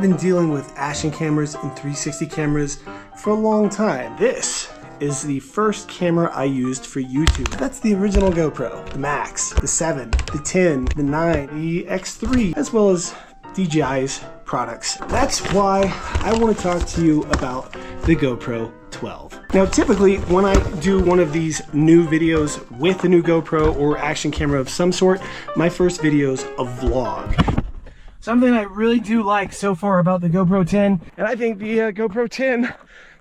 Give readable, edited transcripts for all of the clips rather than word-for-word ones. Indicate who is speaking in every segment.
Speaker 1: been dealing with action cameras and 360 cameras for a long time. This is the first camera I used for YouTube. That's the original GoPro, the Max, the 7, the 10, the 9, the X3, as well as DJI's products. That's why I want to talk to you about the GoPro 12. Now, typically when I do one of these new videos with a new GoPro or action camera of some sort, my first video is a vlog. Something I really do like so far about the GoPro 10, and I think the GoPro 10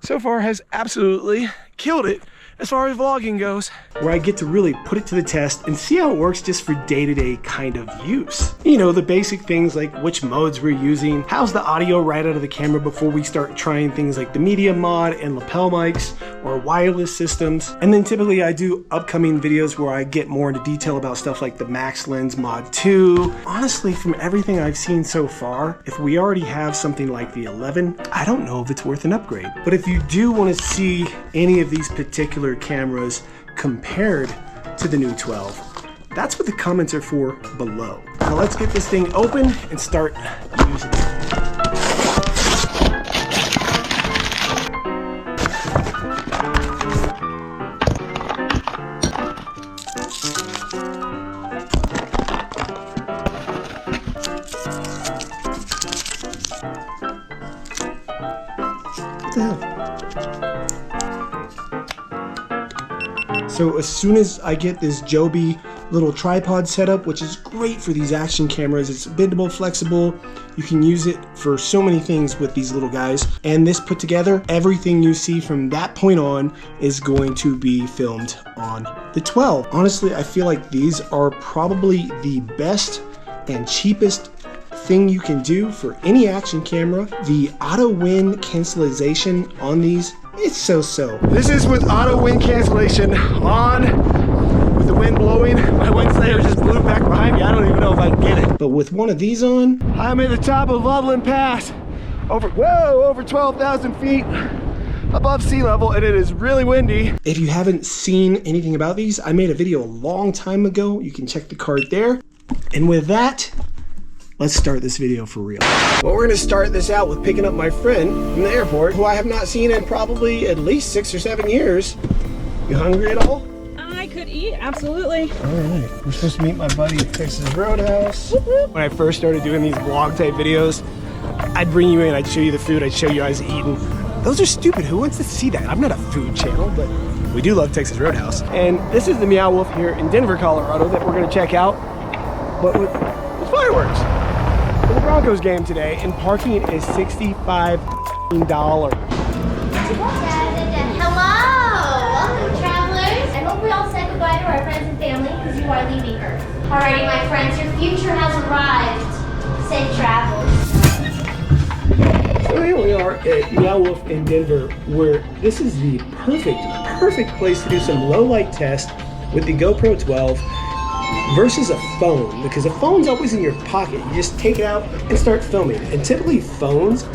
Speaker 1: so far has absolutely killed it as far as vlogging goes, where I get to really put it to the test and see how it works just for day-to-day kind of use. You know, the basic things like which modes we're using, how's the audio right out of the camera before we start trying things like the media mod and lapel mics or wireless systems. And then typically I do upcoming videos where I get more into detail about stuff like the Max Lens Mod 2. Honestly, from everything I've seen so far, if we already have something like the 11, I don't know if it's worth an upgrade. But if you do want to see any of these particular cameras compared to the new 12, that's what the comments are for below. Now let's get this thing open and start using it. What the hell? So as soon as I get this Joby little tripod setup, which is great for these action cameras, it's bendable, flexible, you can use it for so many things with these little guys. And this put together, everything you see from that point on is going to be filmed on the 12. Honestly, I feel like these are probably the best and cheapest thing you can do for any action camera. The auto wind cancellation on these, it's so-so. This is with auto wind cancellation on, with the wind blowing. My wind slayer just blew back behind me. I don't even know if I can get it. But with one of these on, I'm at the top of Loveland Pass, over 12,000 feet above sea level, and it is really windy. If you haven't seen anything about these, I made a video a long time ago. You can check the card there. And with that, let's start this video for real. Well, we're gonna start this out with picking up my friend from the airport, who I have not seen in probably at least 6 or 7 years. You hungry at all?
Speaker 2: I could eat, absolutely.
Speaker 1: All right, we're supposed to meet my buddy at Texas Roadhouse. When I first started doing these vlog type videos, I'd bring you in, I'd show you the food, I'd show you I was eating. Those are stupid, who wants to see that? I'm not a food channel, but we do love Texas Roadhouse. And this is the Meow Wolf here in Denver, Colorado that we're gonna check out, but with fireworks. For the Broncos game today, and parking is $65.
Speaker 3: Hello! Welcome, travelers. I hope we all said goodbye to our friends and family because you are leaving Earth. Alrighty, my friends, your future has arrived. Safe travels.
Speaker 1: So here we are at Meow Wolf in Denver, where this is the perfect place to do some low light test with the GoPro 12 versus a phone, because a phone's always in your pocket. You just take it out and start filming. And typically phones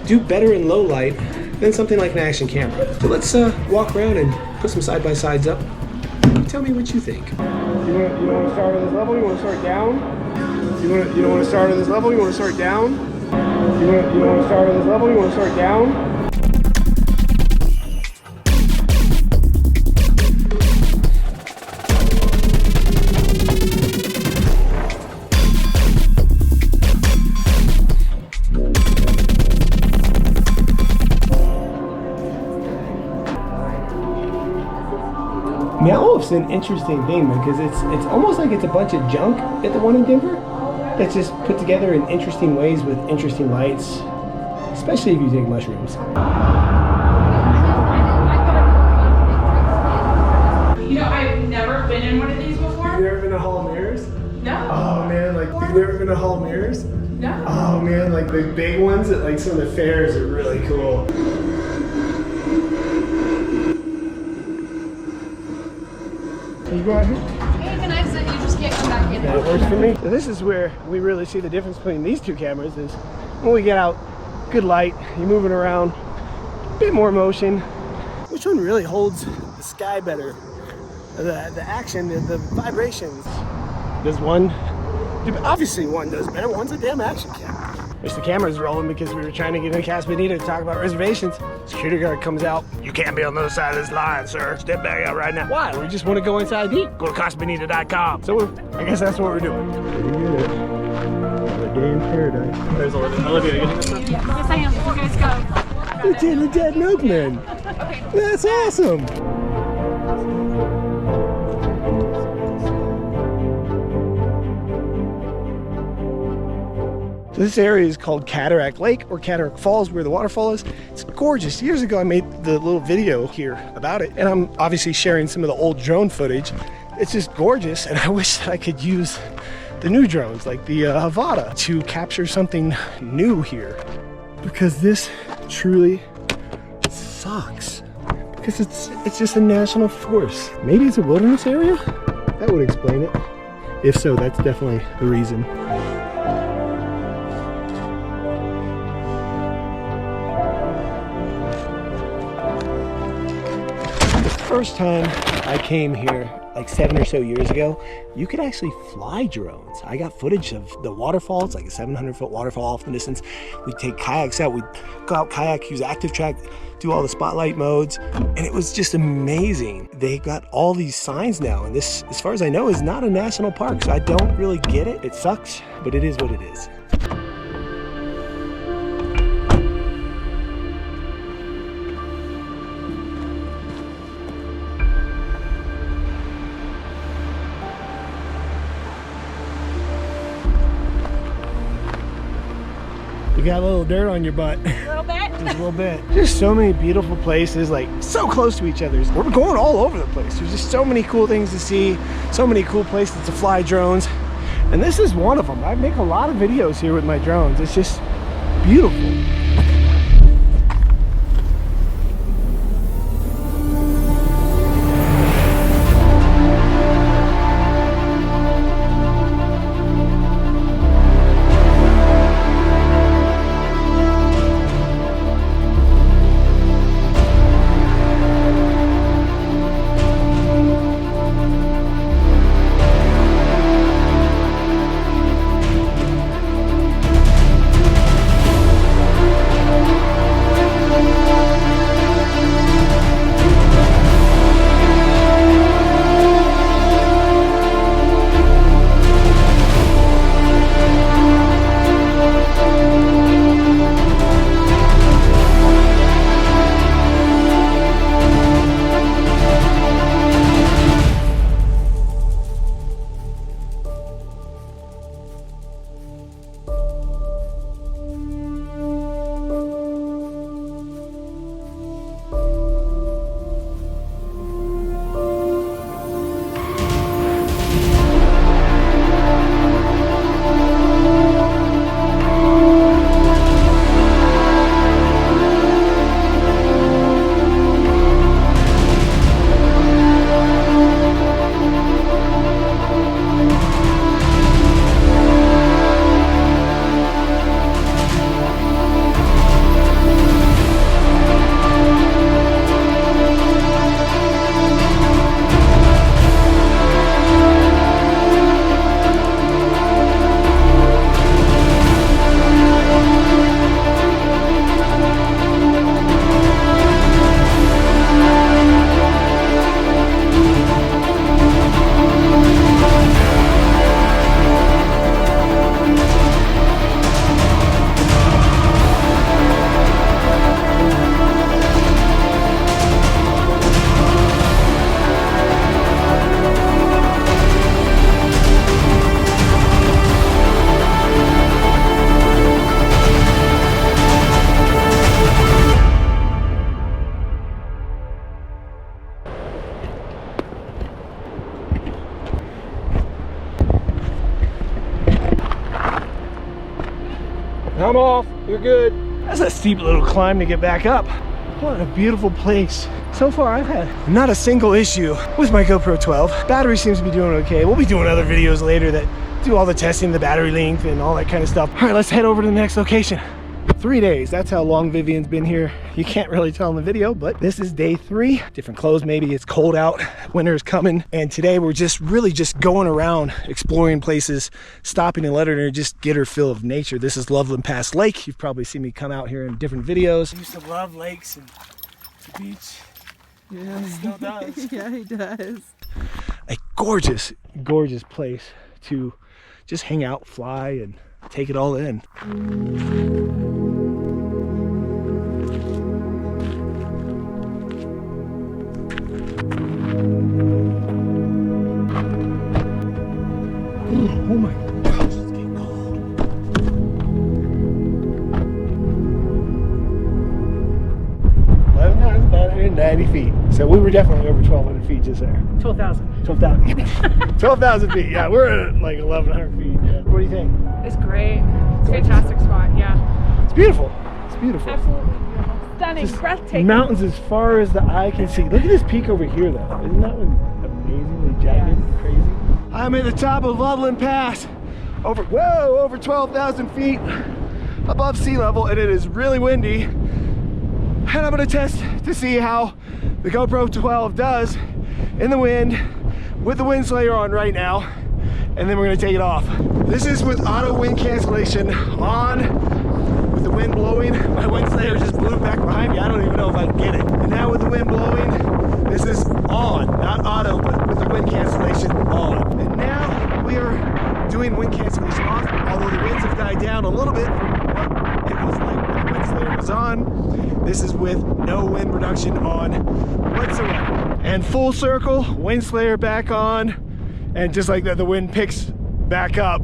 Speaker 1: do better in low light than something like an action camera. So let's walk around and put some side-by-sides up. Tell me what you think. You want to start at this level? You want to start down? You don't want to start at this level? You want to start down? You want to start at this level? You want to start down? Meow Wolf's an interesting thing because it's almost like it's a bunch of junk at the one in Denver that's just put together in interesting ways with interesting lights, especially if you take mushrooms.
Speaker 2: You know, I've never been in one of these before.
Speaker 1: You've never been to Hall of Mirrors?
Speaker 2: No.
Speaker 1: Oh man, like you've never been to Hall of Mirrors?
Speaker 2: No.
Speaker 1: Oh man, like the big ones at like some of the fairs are really cool. Can you go out here?
Speaker 2: Hey, can I sit? You just can't come back in.
Speaker 1: That works for me. So this is where we really see the difference between these two cameras is when we get out, good light, you're moving around, a bit more motion. Which one really holds the sky better? The action, the vibrations. Does one? Obviously one does better. One's a damn action camera. Wish the camera's rolling because we were trying to get into Casa Bonita to talk about reservations. Security guard comes out. You can't be on the other side of this line, sir. Step back out right now. Why? We just want to go inside deep. Go to CasaBonita.com. So I guess that's what we're doing. Pretty good. A day in paradise. There's Olivia. You getting this one?
Speaker 2: Yes, I am. You guys go.
Speaker 1: Lieutenant Dead Milkman.
Speaker 2: Okay.
Speaker 1: That's awesome. So this area is called Cataract Lake or Cataract Falls, where the waterfall is. It's gorgeous. Years ago I made the little video here about it, and I'm obviously sharing some of the old drone footage. It's just gorgeous, and I wish that I could use the new drones like the Avata to capture something new here, because this truly sucks, because it's just a national forest. Maybe it's a wilderness area? That would explain it. If so, that's definitely the reason. First time I came here like 7 or so years ago, you could actually fly drones. I got footage of the waterfall. It's like a 700-foot waterfall off in the distance. We'd take kayaks out. We'd go out kayak, use active track, do all the spotlight modes, and it was just amazing. They got all these signs now, and this, as far as I know, is not a national park, so I don't really get it. It sucks, but it is what it is. You got a little dirt on your butt.
Speaker 2: A little bit.
Speaker 1: Just a little bit. There's so many beautiful places, like so close to each other. We're going all over the place. There's just so many cool things to see, so many cool places to fly drones. And this is one of them. I make a lot of videos here with my drones. It's just beautiful. I'm off. You're good. That's a steep little climb to get back up. What a beautiful place. So far, I've had not a single issue with my GoPro 12. Battery seems to be doing okay. We'll be doing other videos later that do all the testing, the battery length, and all that kind of stuff. All right, let's head over to the next location. 3 days. That's how long Vivian's been here. You can't really tell in the video, but this is day 3. Different clothes, maybe. It's cold out, winter's coming. And today we're just really just going around, exploring places, stopping and letting her just get her fill of nature. This is Loveland Lake. You've probably seen me come out here in different videos. I used to love lakes and the beach. Yeah, he still does.
Speaker 2: Yeah, he does.
Speaker 1: A gorgeous, gorgeous place to just hang out, fly, and take it all in. Oh my gosh, it's getting cold. $11,990 feet. So we were definitely over 1,200 feet just there.
Speaker 2: 12,000.
Speaker 1: 12,000. 12,000 feet. Yeah, we're at like 1,100 feet. Yeah. What do you think?
Speaker 2: It's great. It's a fantastic spot. Yeah.
Speaker 1: It's beautiful. It's beautiful.
Speaker 2: Absolutely beautiful. Stunning.
Speaker 1: Just
Speaker 2: breathtaking.
Speaker 1: Mountains as far as the eye can see. Look at this peak over here, though. Isn't that one amazingly jagged and crazy? I'm at the top of Loveland Pass, over 12,000 feet above sea level, and it is really windy. And I'm gonna test to see how the GoPro 12 does in the wind with the wind slayer on right now, and then we're gonna take it off. This is with auto wind cancellation on, with the wind blowing. My wind slayer just blew back behind me. I don't even know if I can get it. And now with the wind blowing, this is on, not auto, but with the wind cancellation on. And now we are doing wind cancellation off, although the winds have died down a little bit from what it was like when the wind slayer was on. This is with no wind reduction on whatsoever. And full circle, wind slayer back on, and just like that, the wind picks back up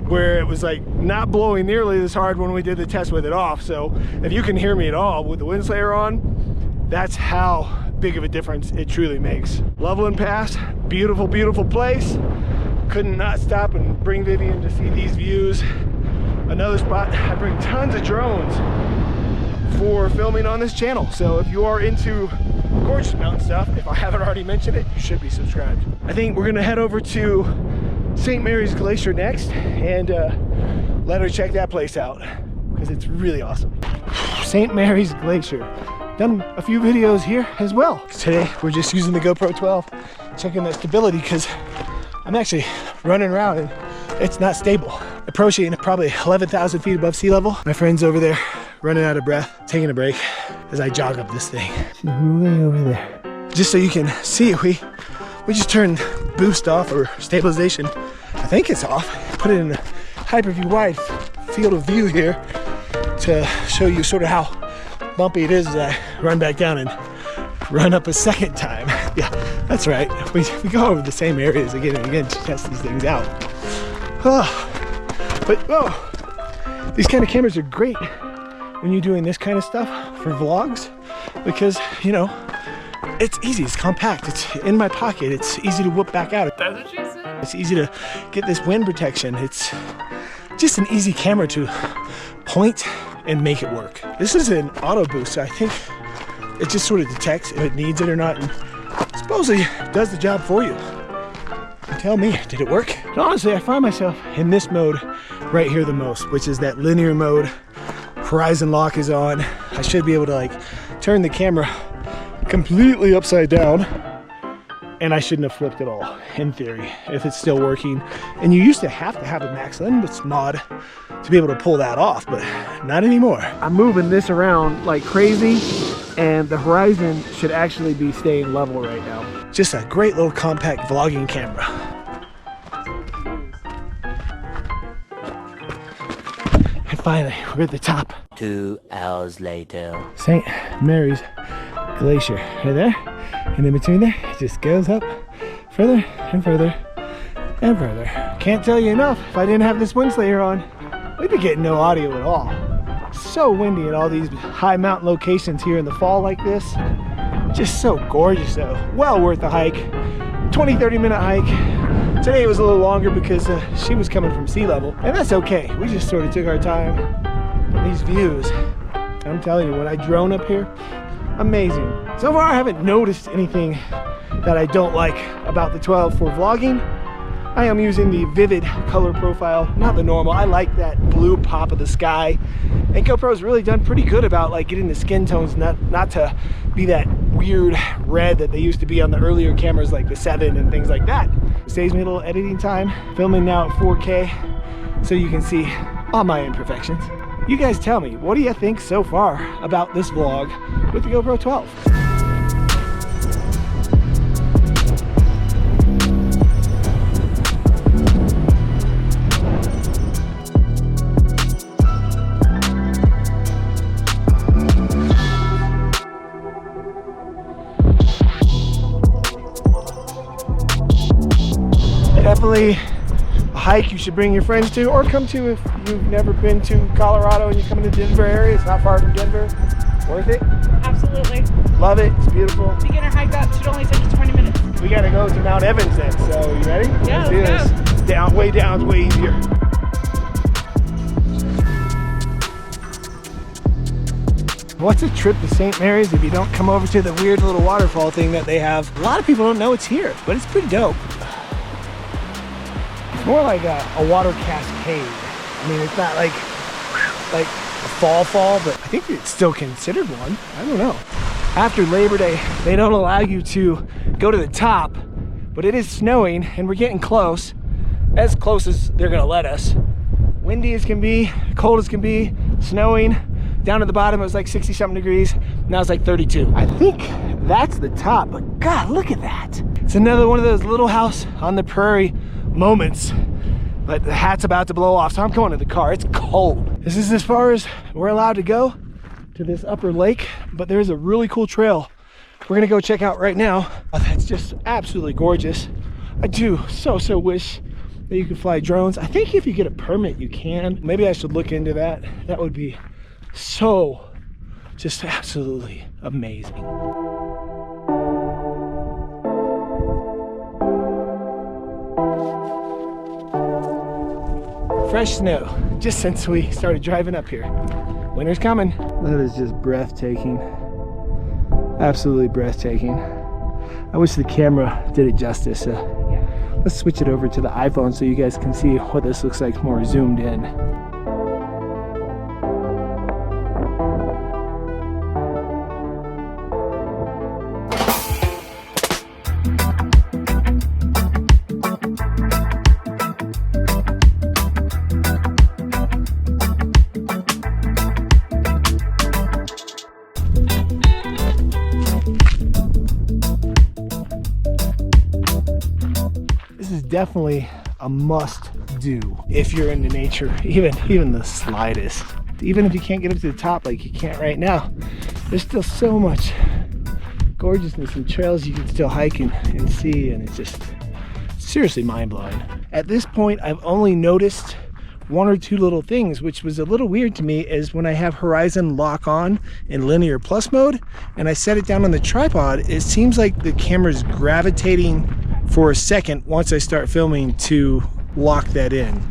Speaker 1: where it was like not blowing nearly as hard when we did the test with it off. So if you can hear me at all with the wind slayer on, that's how big of a difference it truly makes. Loveland Pass, beautiful, beautiful place. Couldn't not stop and bring Vivian to see these views. Another spot, I bring tons of drones for filming on this channel. So if you are into gorgeous mountain stuff, if I haven't already mentioned it, you should be subscribed. I think we're gonna head over to St. Mary's Glacier next and let her check that place out because it's really awesome. St. Mary's Glacier. Done a few videos here as well. Today we're just using the GoPro 12, checking the stability because I'm actually running around and it's not stable. Approaching probably 11,000 feet above sea level. My friend's over there running out of breath, taking a break as I jog up this thing. She's moving over there. Just so you can see, we just turned boost off, or stabilization. I think it's off. Put it in a hyper-view wide field of view here to show you sort of how bumpy it is as I run back down and run up a second time. Yeah, that's right. We go over the same areas again and again to test these things out. These kind of cameras are great when you're doing this kind of stuff for vlogs because, you know, it's easy, it's compact, it's in my pocket, it's easy to whip back out.
Speaker 2: That's what she said.
Speaker 1: It's easy to get this wind protection. It's just an easy camera to point and make it work. This is an auto boost, so I think it just sort of detects if it needs it or not, and supposedly does the job for you. And tell me, did it work? And honestly, I find myself in this mode right here the most, which is that linear mode. Horizon lock is on. I should be able to like turn the camera completely upside down, and I shouldn't have flipped at all, in theory, if it's still working. And you used to have a max lens mod to be able to pull that off, but not anymore. I'm moving this around like crazy, and the horizon should actually be staying level right now. Just a great little compact vlogging camera. And finally, we're at the top.
Speaker 4: 2 hours later.
Speaker 1: St. Mary's Glacier, right there. And in between there, it just goes up further and further and further. Can't tell you enough, if I didn't have this wind slayer on, we'd be getting no audio at all. So windy at all these high mountain locations here in the fall like this. Just so gorgeous though. Well worth the hike. 20-30 minute hike. Today it was a little longer because she was coming from sea level, and that's okay. We just sort of took our time. These views, I'm telling you, when I drone up here, amazing. So far I haven't noticed anything that I don't like about the 12 for vlogging. I am using the vivid color profile, not the normal. I like that blue pop of the sky. And GoPro's really done pretty good about like getting the skin tones not to be that weird red that they used to be on the earlier cameras like the 7 and things like that. It saves me a little editing time. Filming now at 4K so you can see all my imperfections. You guys tell me, what do you think so far about this vlog with the GoPro 12? Definitely a hike you should bring your friends to or come to if you've never been to Colorado and you come into the Denver area. It's not far from Denver. Worth it?
Speaker 2: Absolutely.
Speaker 1: Love it. It's beautiful.
Speaker 2: Beginner hike up should only take you 20 minutes.
Speaker 1: We gotta go to Mount Evans then. So you ready?
Speaker 2: Yeah,
Speaker 1: let's do
Speaker 2: let's
Speaker 1: this. Down, way down, way easier. What's a trip to St. Mary's if you don't come over to the weird little waterfall thing that they have? A lot of people don't know it's here, but it's pretty dope. More like a water cascade. I mean, it's not like a fall, but I think it's still considered one. I don't know. After Labor Day, they don't allow you to go to the top, but it is snowing and we're getting close as they're gonna let us. Windy as can be, cold as can be, snowing. Down at the bottom, it was like 60 something degrees. Now it's like 32. I think that's the top, but God, look at that. It's another one of those little house on the prairie moments, but the hat's about to blow off, so I'm going to the car. It's cold. This is as far as we're allowed to go to this upper lake, but there's a really cool trail we're gonna go check out right now. That's just absolutely gorgeous. I do so wish that you could fly drones. I think if you get a permit, you can. Maybe I should look into that. That would be so just absolutely amazing. Fresh snow, just since we started driving up here. Winter's coming. That is just breathtaking. Absolutely breathtaking. I wish the camera did it justice. Let's switch it over to the iPhone so you guys can see what this looks like more zoomed in. Definitely a must do if you're into nature, even the slightest. Even if you can't get up to the top like you can't right now, there's still so much gorgeousness and trails you can still hike and see, and it's just seriously mind-blowing. At this point, I've only noticed one or two little things, which was a little weird to me, is when I have Horizon lock on in linear plus mode and I set it down on the tripod, it seems like the camera's gravitating for a second once I start filming to lock that in.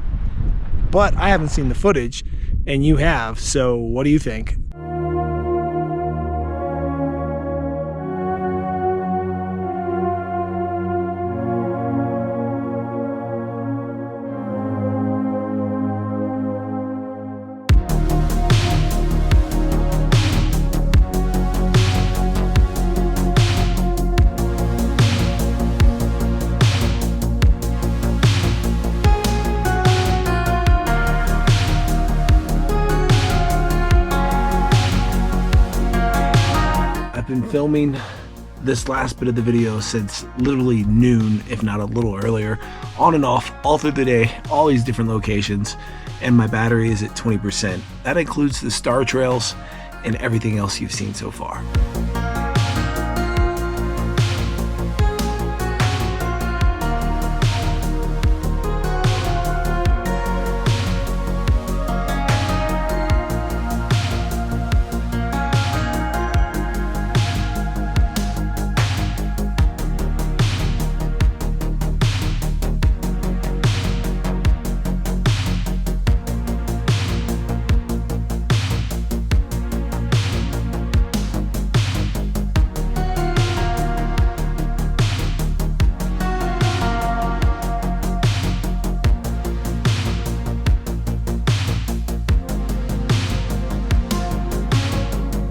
Speaker 1: But I haven't seen the footage and you have, so what do you think? Filming this last bit of the video since literally noon, if not a little earlier, on and off all through the day, all these different locations, and my battery is at 20%. That includes the star trails and everything else you've seen so far.